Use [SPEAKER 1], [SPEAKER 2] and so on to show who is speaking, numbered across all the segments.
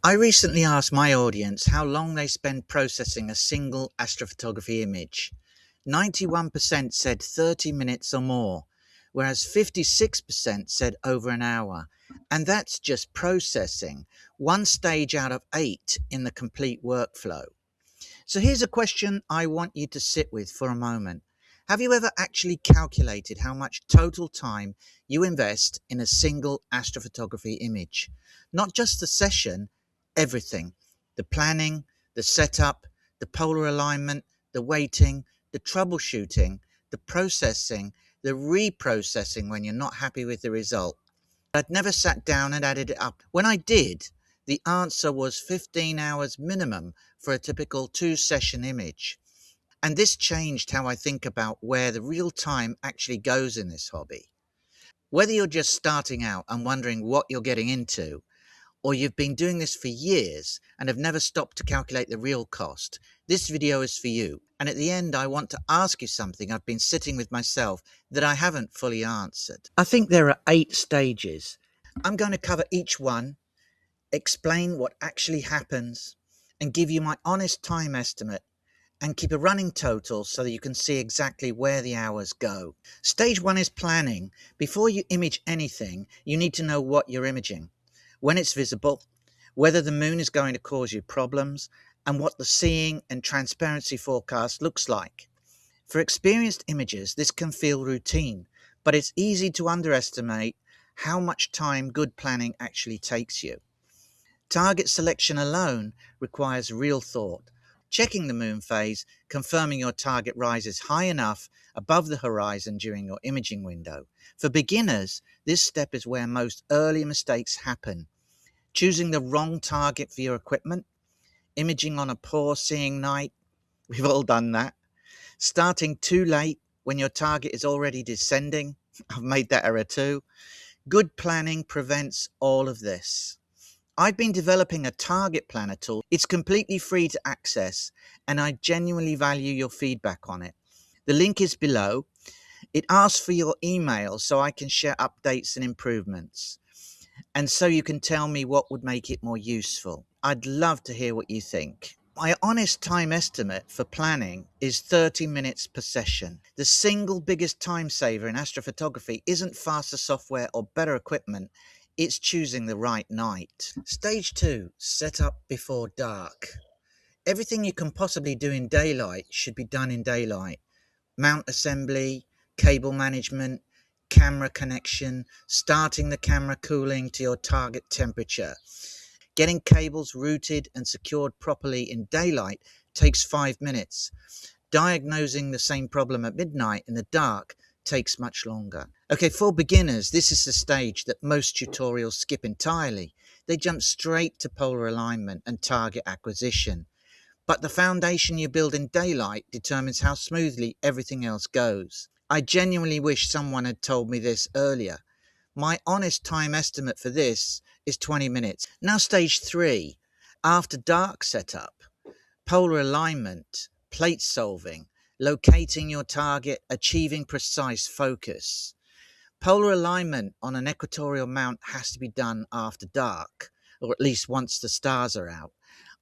[SPEAKER 1] I recently asked my audience how long they spend processing a single astrophotography image. 91% said 30 minutes or more, whereas 56% said over an hour. And that's just processing, one stage out of 8 in the complete workflow. So here's a question I want you to sit with for a moment. Have you ever actually calculated how much total time you invest in a single astrophotography image? Not just the session, everything. The planning, the setup, the polar alignment, the waiting, the troubleshooting, the processing, the reprocessing when you're not happy with the result. I'd never sat down and added it up. When I did, the answer was 15 hours minimum for a typical 2-session image. And this changed how I think about where the real time actually goes in this hobby. Whether you're just starting out and wondering what you're getting into, or you've been doing this for years and have never stopped to calculate the real cost, this video is for you. And at the end, I want to ask you something I've been sitting with myself that I haven't fully answered. I think there are 8 stages. I'm going to cover each one, explain what actually happens, and give you my honest time estimate and keep a running total so that you can see exactly where the hours go. Stage 1 is planning. Before you image anything, you need to know what you're imaging, when it's visible, whether the moon is going to cause you problems, and what the seeing and transparency forecast looks like. For experienced imagers, this can feel routine, but it's easy to underestimate how much time good planning actually takes you. Target selection alone requires real thought. Checking the moon phase, confirming your target rises high enough above the horizon during your imaging window. For beginners, this step is where most early mistakes happen. Choosing the wrong target for your equipment, imaging on a poor seeing night, we've all done that. Starting too late when your target is already descending, I've made that error too. Good planning prevents all of this. I've been developing a target planner tool. It's completely free to access, and I genuinely value your feedback on it. The link is below. It asks for your email so I can share updates and improvements, and so you can tell me what would make it more useful. I'd love to hear what you think. My honest time estimate for planning is 30 minutes per session. The single biggest time saver in astrophotography isn't faster software or better equipment. It's choosing the right night. Stage 2, set up before dark. Everything you can possibly do in daylight should be done in daylight. Mount assembly, cable management, camera connection, starting the camera cooling to your target temperature. Getting cables routed and secured properly in daylight takes 5 minutes. Diagnosing the same problem at midnight in the dark takes much longer. Okay, for beginners, this is the stage that most tutorials skip entirely. They jump straight to polar alignment and target acquisition. But the foundation you build in daylight determines how smoothly everything else goes. I genuinely wish someone had told me this earlier. My honest time estimate for this is 20 minutes. Now stage 3, after dark setup, polar alignment, plate solving, locating your target, achieving precise focus. Polar alignment on an equatorial mount has to be done after dark, or at least once the stars are out.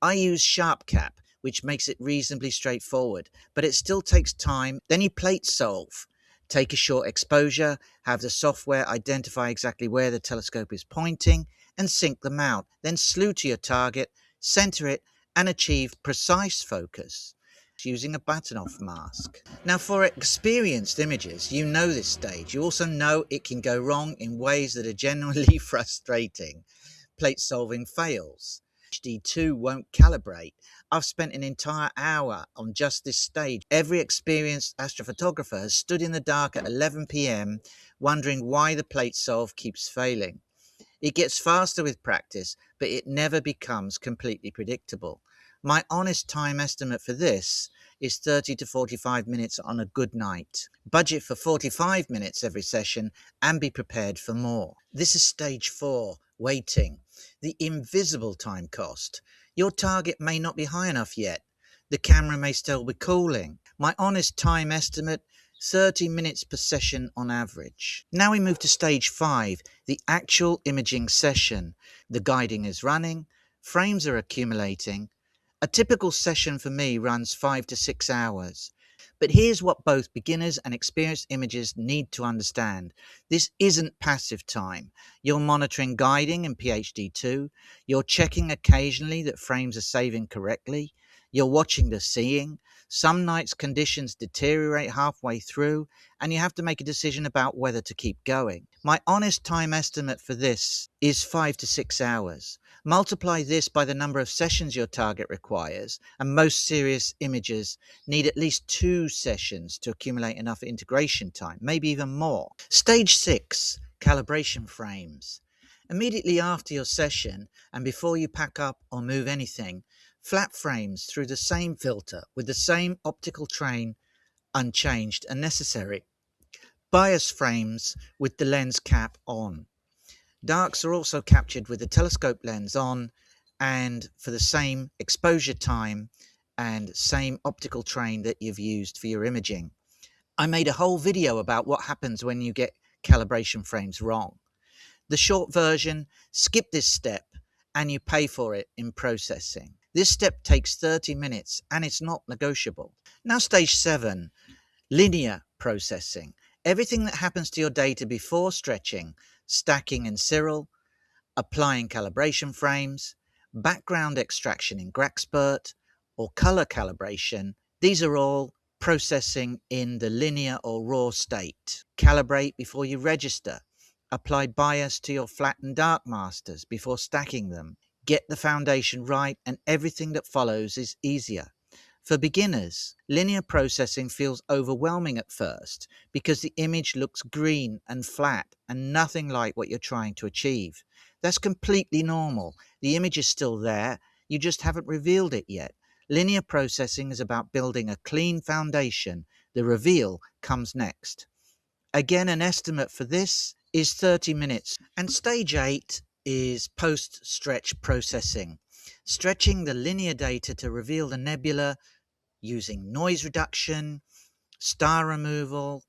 [SPEAKER 1] I use Sharp Cap, which makes it reasonably straightforward, but it still takes time. Then you plate solve. Take a short exposure, have the software identify exactly where the telescope is pointing, and sync the mount. Then slew to your target, center it, and achieve precise focus using a button-off mask. Now, for experienced imagers, you know this stage. You also know it can go wrong in ways that are genuinely frustrating. Plate solving fails. HD2 won't calibrate. I've spent an entire hour on just this stage. Every experienced astrophotographer has stood in the dark at 11 p.m. wondering why the plate solve keeps failing. It gets faster with practice, but it never becomes completely predictable. My honest time estimate for this is 30 to 45 minutes on a good night. Budget for 45 minutes every session and be prepared for more. This is stage 4, waiting. The invisible time cost. Your target may not be high enough yet. The camera may still be cooling. My honest time estimate, 30 minutes per session on average. Now we move to stage 5, the actual imaging session. The guiding is running. frames are accumulating. A typical session for me runs 5 to 6 hours. But here's what both beginners and experienced imagers need to understand. This isn't passive time. You're monitoring guiding in PhD2. You're checking occasionally that frames are saving correctly. You're watching the seeing. Some nights conditions deteriorate halfway through, and you have to make a decision about whether to keep going. My honest time estimate for this is 5 to 6 hours. Multiply this by the number of sessions your target requires, and most serious imagers need at least 2 sessions to accumulate enough integration time, maybe even more. Stage 6, calibration frames. Immediately after your session, and before you pack up or move anything, flat frames through the same filter with the same optical train unchanged and necessary. Bias frames with the lens cap on. Darks are also captured with the telescope lens on and for the same exposure time and same optical train that you've used for your imaging. I made a whole video about what happens when you get calibration frames wrong. The short version, skip this step and you pay for it in processing. This step takes 30 minutes and it's not negotiable. Now stage 7, linear processing. Everything that happens to your data before stretching, stacking in Cyril, applying calibration frames, background extraction in Graxpert, or color calibration, these are all processing in the linear or raw state. Calibrate before you register. Apply bias to your flat and dark masters before stacking them. Get the foundation right and everything that follows is easier. For beginners, linear processing feels overwhelming at first because the image looks green and flat and nothing like what you're trying to achieve. That's completely normal. The image is still there, you just haven't revealed it yet. Linear processing is about building a clean foundation. The reveal comes next. Again, an estimate for this is 30 minutes. And stage 8 is post-stretch processing. Stretching the linear data to reveal the nebula using noise reduction, star removal,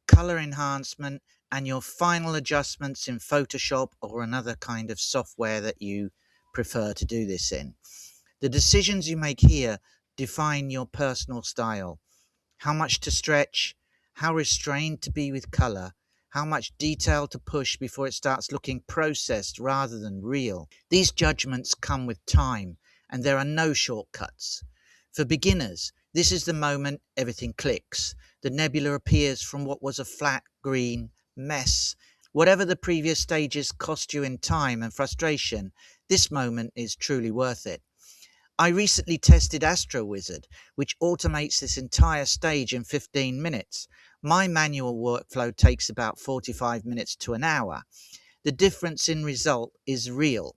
[SPEAKER 1] color enhancement, and your final adjustments in Photoshop or another kind of software that you prefer to do this in. The decisions you make here define your personal style. How much to stretch, how restrained to be with color, how much detail to push before it starts looking processed rather than real. These judgments come with time, and there are no shortcuts. For beginners, this is the moment everything clicks. The nebula appears from what was a flat green mess. Whatever the previous stages cost you in time and frustration, this moment is truly worth it. I recently tested AstroWizard, which automates this entire stage in 15 minutes. My manual workflow takes about 45 minutes to an hour. The difference in result is real.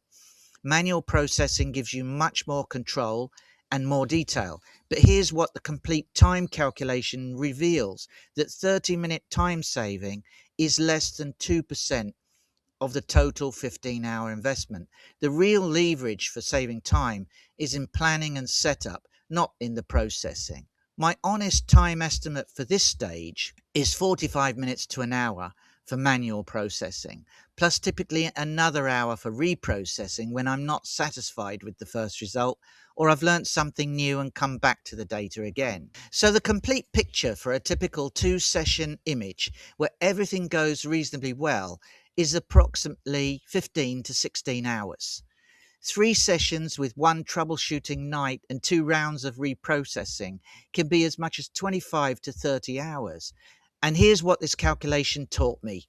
[SPEAKER 1] Manual processing gives you much more control and more detail. But here's what the complete time calculation reveals, that 30-minute time saving is less than 2% of the total 15-hour investment. The real leverage for saving time is in planning and setup, not in the processing. My honest time estimate for this stage is 45 minutes to an hour for manual processing, plus typically another hour for reprocessing when I'm not satisfied with the first result or I've learnt something new and come back to the data again. So the complete picture for a typical 2-session image where everything goes reasonably well is approximately 15 to 16 hours. 3 sessions with 1 troubleshooting night and 2 rounds of reprocessing can be as much as 25 to 30 hours. And here's what this calculation taught me.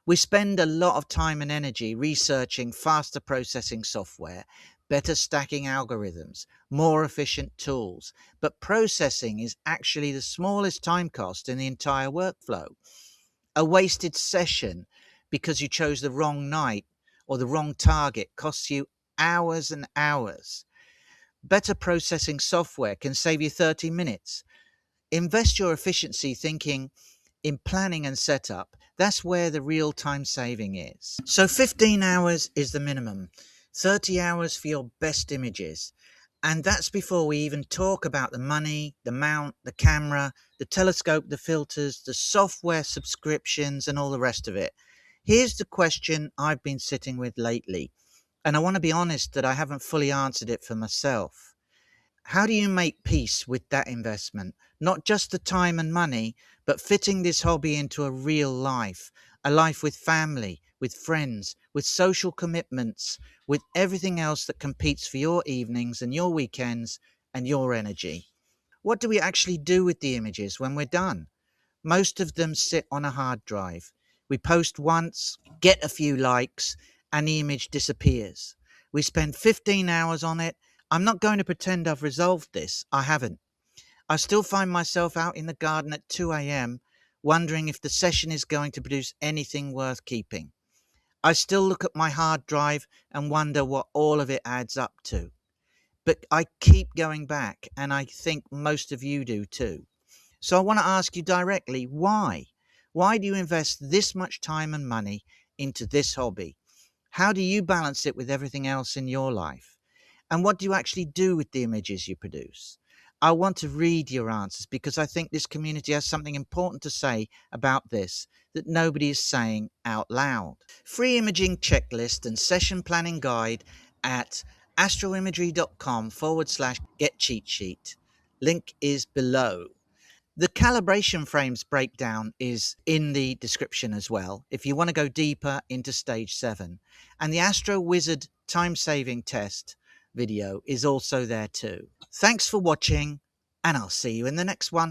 [SPEAKER 1] We spend a lot of time and energy researching faster processing software, better stacking algorithms, more efficient tools, but processing is actually the smallest time cost in the entire workflow. A wasted session because you chose the wrong night or the wrong target costs you hours and hours. Better processing software can save you 30 minutes. Invest your efficiency thinking in planning and setup. That's where the real time saving is. So 15 hours is the minimum, 30 hours for your best images. And that's before we even talk about the money, the mount, the camera, the telescope, the filters, the software subscriptions, and all the rest of it. Here's the question I've been sitting with lately. And I want to be honest that I haven't fully answered it for myself. How do you make peace with that investment? Not just the time and money, but fitting this hobby into a real life, a life with family, with friends, with social commitments, with everything else that competes for your evenings and your weekends and your energy. What do we actually do with the images when we're done? Most of them sit on a hard drive. We post once, get a few likes, and the image disappears. We spend 15 hours on it. I'm not going to pretend I've resolved this. I haven't. I still find myself out in the garden at 2 a.m. wondering if the session is going to produce anything worth keeping. I still look at my hard drive and wonder what all of it adds up to. But I keep going back, and I think most of you do too. So I want to ask you directly, why? Why do you invest this much time and money into this hobby? How do you balance it with everything else in your life? And what do you actually do with the images you produce? I want to read your answers because I think this community has something important to say about this that nobody is saying out loud. Free imaging checklist and session planning guide at astroimagery.com/get cheat sheet. Link is below. The calibration frames breakdown is in the description as well, if you want to go deeper into stage 7. And the Astro Wizard time-saving test video is also there too. Thanks for watching, and I'll see you in the next one.